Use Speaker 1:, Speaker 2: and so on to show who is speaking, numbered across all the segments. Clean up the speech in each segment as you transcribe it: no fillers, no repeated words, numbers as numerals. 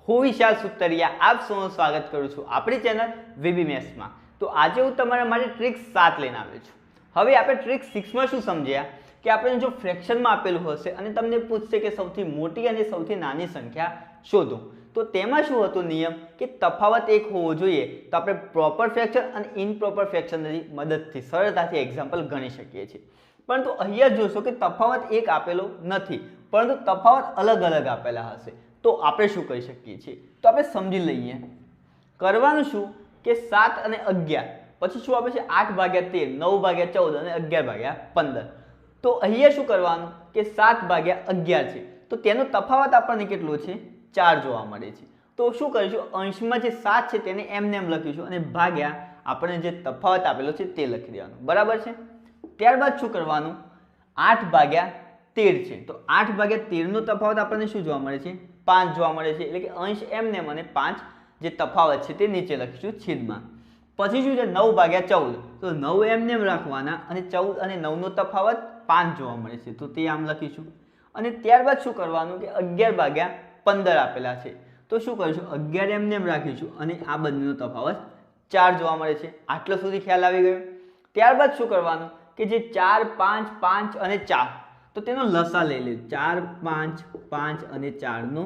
Speaker 1: હું વિશાલ સુતરિયા આપ સૌનું સ્વાગત કરું છું આપણી ચેનલ વીબી મેથ્સમાં। તો આજે હું તમારા માટે ટ્રિક 7 લઈને આવ્યો છું। હવે આપણે ટ્રિક 6 માં શું સમજ્યા કે આપણે જો ફ્રેક્શનમાં આપેલું હશે અને તમને પૂછશે કે સૌથી મોટી અને સૌથી નાની સંખ્યા શોધો, તો તેમાં શું હતો નિયમ કે તફાવત એક હોવો જોઈએ। તો આપણે પ્રોપર ફ્રેક્શન અને ઇમ્પ્રોપર ફ્રેક્શનની મદદથી સરળતાથી એક્ઝામ્પલ ગણી શકીએ છીએ। પરંતુ અહીંયા જોશો કે તફાવત એક આપેલો નથી, પરંતુ તફાવત અલગ અલગ આપેલા હશે। તો આપણે શું કરી શકીએ છીએ, તો આપણે સમજી લઈએ। કરવાનું શું કે 7 અને 11 પછી શું આપે છે 8 ભાગ્યા 13, 9 ભાગ્યા 14 અને 11 ભાગ્યા 15। તો અહીંયા શું કરવાનું કે 7 ભાગ્યા 11 છે, તો તેનો તફાવત આપણને કેટલો છે 4 જોવા મળે છે। તો શું કરીશું, અંશમાં જે 7 છે તેને એમને એમ લખીશું અને ભાગ્યા આપણે જે તફાવત આપેલો છે તે લખી દેવાનું, બરાબર છે। ત્યારબાદ શું કરવાનું, 8 ભાગ્યા 13 છે, તો 8 ભાગ્યા 13 નો તફાવત આપણને શું જોવા મળે છે 5 જોવા મળે છે। એટલે કે અંશ એમને એમ અને 5 જે તફાવત છે તે નીચે લખીશું છેદમાં। પછી શું છે 9 ભાગ્યા 14, તો 9 એમને એમ રાખવાના અને 14 અને 9 નો તફાવત 5 જોવા મળે છે, તો તે આમ લખીશું। અને ત્યારબાદ શું કરવાનું કે 11 ભાગ્યા 15 આપેલા છે, તો શું કરીશું 11 એમને એમ રાખીશું અને આ બંનેનો તફાવત 4 જોવા મળે છે। આટલો સુધી ખ્યાલ આવી ગયો। ત્યારબાદ શું કરવાનું કે જે 4, 5, 5 અને 4, તો તેનો લસા લઈ લે, 4, 5, 5 અને 4 નો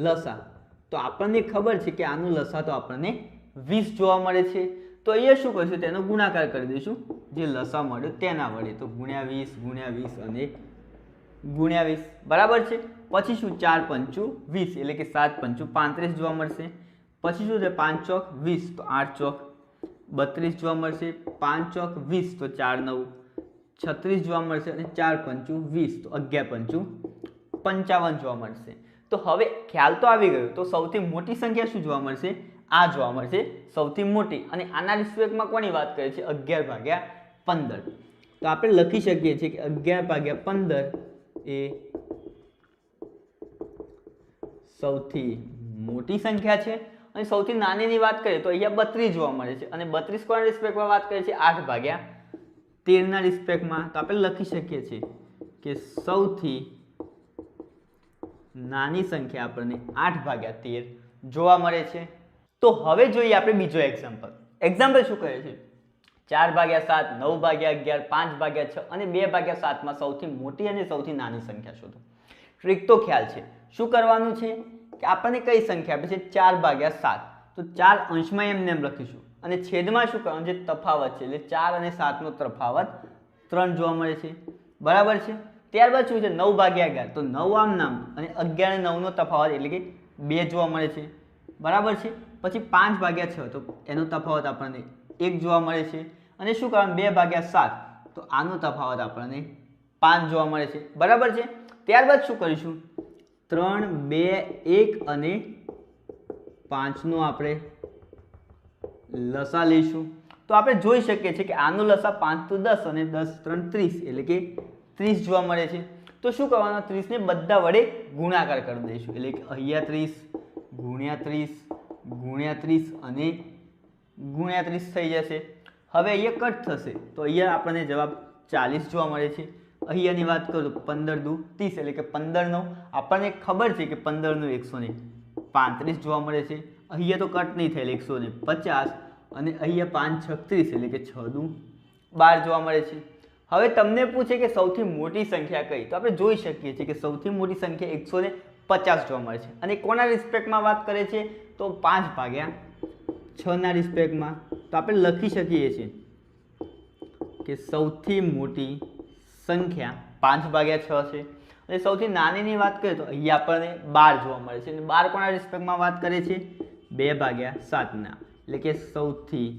Speaker 1: લસા। તો આપણને ખબર છે કે આનો લસા તો આપણને 20 જોવા મળે છે। તો અહીંયા શું કરીશું, તેનો ગુણાકાર કરી દઈશું જે લસા મળ્યો તેના વડે, તો ગુણ્યા 20 અને ગુણ્યા 20, બરાબર છે। પછી શું 4 પંચું 20 એટલે કે 7 પંચું 35 જોવા મળશે। પછી શું છે 5 ચોક 20, તો 8 ચોક 32 જોવા મળશે। 5 ચોક 20, તો 4 9 36 જોવા મળશે અને 4 પંચું 20, તો 11 પંચું 55 જોવા મળશે। તો હવે ખ્યાલ તો આવી ગયો। તો સૌથી મોટી સંખ્યા શું જોવા મળશે, આ જોવા મળશે સૌથી મોટી, અને આના રિસ્પેક્ટમાં કોની વાત કરે છે 11 ભાગ્યા 15। તો આપણે લખી શકીએ છીએ કે 11 ભાગ્યા 15 એ સૌથી મોટી સંખ્યા છે। અને સૌથી નાનીની વાત કરીએ તો અહીંયા 32 જોવા મળે છે, અને 32 કોના રિસ્પેક્ટમાં વાત કરે છે 8 ભાગ્યા 13 ના રિસ્પેક્ટમાં। તો આપણે લખી શકીએ છીએ કે સૌથી નાની સંખ્યા આપણને 8 ભાગ્યા 13 જોવા મળે છે। તો હવે જોઈએ આપણે બીજો એક્ઝામ્પલ। એક્ઝામ્પલ શું કહે છે 4 ભાગ્યા 7, 9 ભાગ્યા 11, 5 ભાગ્યા 6 અને 2 ભાગ્યા 7 માં સૌથી મોટી અને સૌથી નાની સંખ્યા શોધો। ટ્રીક તો ખ્યાલ છે। શું કરવાનું છે કે આપણને કઈ સંખ્યા આપે છે 4 ભાગ્યા 7, તો 4 અંશમાં એમને એમ લખીશું અને છેદમાં શું કરવાનું, જે તફાવત છે એટલે 4 અને 7 નો તફાવત 3 જોવા મળે છે, બરાબર છે। ત્યારબાદ શું છે 9 ભાગ્યા 11, તો 9 આમ નામ અને 11 અને 9 નો તફાવત એટલે કે 2 જોવા મળે છે, બરાબર છે। પછી 5 ભાગ્યા 6, તો એનો તફાવત આપણને 1 જોવા મળે છે। અને શું કરવાનું 2 ભાગ્યા 7, તો આનો તફાવત આપણને 5 જોવા મળે છે, બરાબર છે। ત્યારબાદ શું કરીશું 3, 2, 1 અને 5 નો આપણે લસા લઈશું। તો આપણે જોઈ શકીએ છીએ કે આનો લસા 5 તો 10 અને 10 3 30 એટલે કે 30 જોવા મળે છે। તો શું કરવાનું 30 ને બધા વડે ગુણાકાર કરી દઈશું, એટલે કે અહીંયા 30 ગુણ્યા 30 ગુણ્યા 30 અને ગુણ્યા 30 થઈ જશે। હવે અહીંયા કટ થશે, તો અહીંયા આપણને જવાબ 40 જોવા મળે છે। અહીંયાની વાત કરું તો 15 દુ 30 એટલે કે 15 નો આપણને ખબર છે કે 15 નો 135 જોવા મળે છે। અહીંયા તો કટ નહીં થયેલ 150, અને અહીંયા 5 36 એટલે કે 6 દુ 12 જોવા મળે છે। હવે તમને પૂછે કે સૌથી મોટી સંખ્યા કઈ, તો આપણે જોઈ શકીએ છીએ કે સૌથી મોટી સંખ્યા 150 જોવા મળે છે, અને કોના રિસ્પેક્ટમાં વાત કરે છે તો 5 ભાગ્યા 6 ના રિસ્પેક્ટમાં। તો આપણે લખી શકીએ છીએ કે સૌથી મોટી સંખ્યા 5 ભાગ્યા 6 છે, અને સૌથી નાનીની વાત કરીએ તો અહીંયા આપણને 12 જોવા મળે છે, અને 12 કોના રિસ્પેક્ટમાં વાત કરે છે 2 ભાગ્યા 7 ના, એટલે કે સૌથી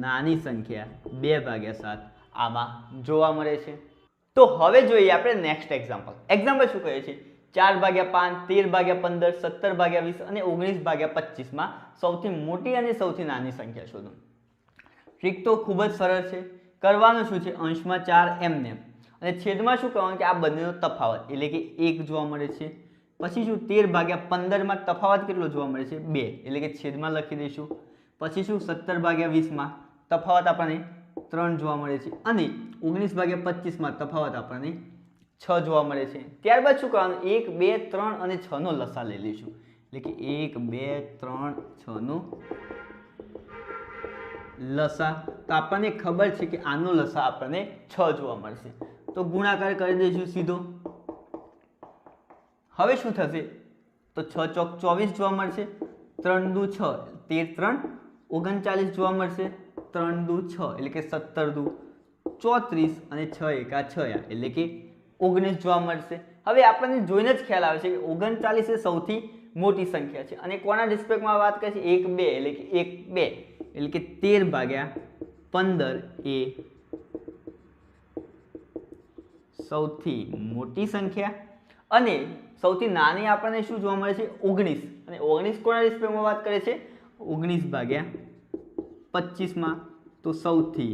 Speaker 1: નાની સંખ્યા 2 ભાગ્યા 7 આમાં જોવા મળે છે। તો હવે જોઈએ આપણે નેક્સ્ટ એક્ઝામ્પલ। એક્ઝામ્પલ શું કહે છે 4 ભાગ્યા 5, 13 ભાગ્યા 15, 17 ભાગ્યા 20 અને 19 ભાગ્યા 25 માં સૌથી મોટી અને સૌથી નાની સંખ્યા શોધો। ટ્રીક તો ખૂબ જ સરળ છે। કરવાનું શું છે અંશમાં 4 એમને અને છેદમાં શું કરવાનું કે આ બંનેનો તફાવત એટલે કે 1 જોવા મળે છે। પછી શું 13 ભાગ્યા 15 માં તફાવત કેટલો જોવા મળે છે 2, એટલે કે છેદમાં લખી દઈશું। પછી શું 17 ભાગ્યા 20 માં તફાવત આપણને 3 જોવા મળે છે, અને 19 ભાગ્યા 25 માં તફાવત આપણને 6 જોવા મળે છે। ત્યારબાદ શું કરવાનું 1 2 3 અને 6 નો લસા લઈ લઈશું, એટલે કે 1 2 3 6 નો લસા। તો આપણને ખબર છે કે આનો લસા આપણને 6 જોવા મળશે, તો ગુણાકાર કરી દઈશું સીધો। હવે શું થશે તો 6 ચોક 24 જોવા મળશે, 3 દુ 6 13 3 39 જોવા મળશે, 3 દુ 6 એટલે કે 17 દુ 34 અને 6 એકા 6 એટલે કે 19 જોવા મળશે। હવે આપણને જોઈને જ ખ્યાલ આવે છે કે 39 એ સૌથી મોટી સંખ્યા છે અને કોના રિસ્પેક્ટમાં વાત કરે છે 1 2 એટલે કે 1 2 એટલે કે 13 ભાગ્યા 15 એ સૌથી મોટી સંખ્યા અને સૌથી નાની આપણને શું જોવા મળે છે 19 અને 19 કોના રિસ્પેક્ટમાં વાત કરે છે 19 ભાગ્યા 25 માં, તો સૌથી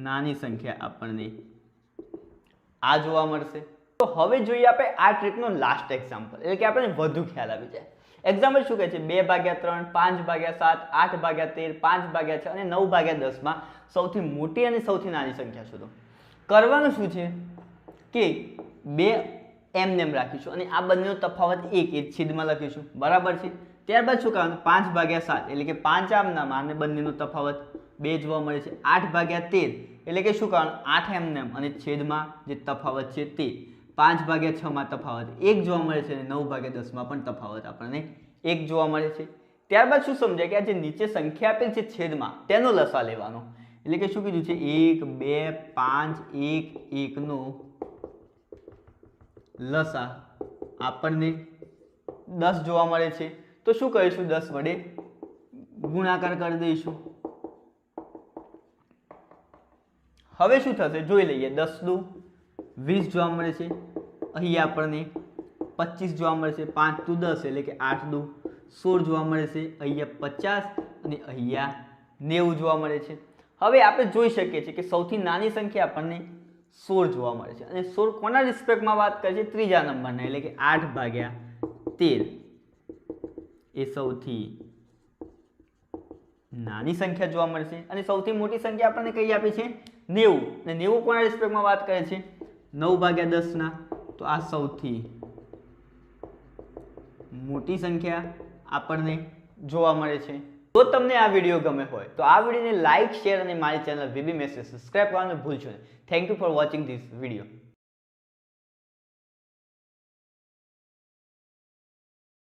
Speaker 1: નાની સંખ્યા આપણને આ જોવા મળશે। તો હવે જોઈએ આપણે આ ટ્રીકનો લાસ્ટ એક્ઝામ્પલ, એટલે કે આપણને વધુ ખ્યાલ આવી જાય। એક્ઝામ્પલ શું કહે છે 2 ભાગ્યા 3 5 ભાગ્યા 7 8 ભાગ્યા 13 5 ભાગ્યા 6 અને 9 ભાગ્યા 10 માં સૌથી મોટી અને સૌથી નાની સંખ્યા શોધો। કરવાનું શું છે કે 2 એમ રાખીશું અને આ બંનેનો તફાવત 1 એ છેદમાં લખીશું, બરાબર છે। ત્યારબાદ શું કરવાનું 5 ભાગ્યા 7 એટલે કે 5 આમનામ અને બંનેનો તફાવત 2 જોવા મળે છે। 8 ભાગ્યા 13 એટલે કે શું કરવાનું 8 એમનેમ અને છેદમાં જે તફાવત છે તે 5 ભાગ્યા 6 માં તફાવત 1 જોવા મળે છે અને 9 ભાગ્યા 10 માં પણ તફાવત આપણને 1 જોવા મળે છે। ત્યારબાદ શું સમજાય કે આ જે નીચે સંખ્યા આપેલ છે છેદમાં તેનો લસા લેવાનો, એટલે કે શું કીધું છે 1 2 5 1 1 નો લસા આપણને 10 જોવા મળે છે। તો શું કરીશું 10 વડે ગુણાકાર કરી દઈશું। હવે શું થશે જોઈ લઈએ, 10 દુ 20 જોવા મળે છે, અહીંયા આપણને 25 જોવા મળે છે, 5 દુ 10 એટલે કે 8 દુ 16 જોવા મળે છે, અહીંયા 50 અને અહીંયા 90 જોવા મળે છે। હવે આપણે જોઈ શકીએ છીએ કે સૌથી નાની સંખ્યા આપણને 16 જોવા મળે છે અને 16 કોના રિસ્પેક્ટમાં વાત કરે છે ત્રીજા નંબરના, એટલે કે 8 ભાગ્યા 13 એ સૌથી નાની સંખ્યા જોવા મળશે અને સૌથી મોટી સંખ્યા આપણને કઈ આપી છે 90 અને 90 કોના રિસ્પેક્ટમાં વાત કરે છે 9 ભાગ્યા 10 ના, તો આ સૌથી મોટી સંખ્યા આપણને જોવા મળે છે। જો તમને આ વિડીયો ગમે હોય તો આ વિડીયોને લાઇક શેર અને મારી ચેનલ વીબી મેથ્સ સબસ્ક્રાઇબ કરવાનું ભૂલશો નહીં। Thank you for watching this video.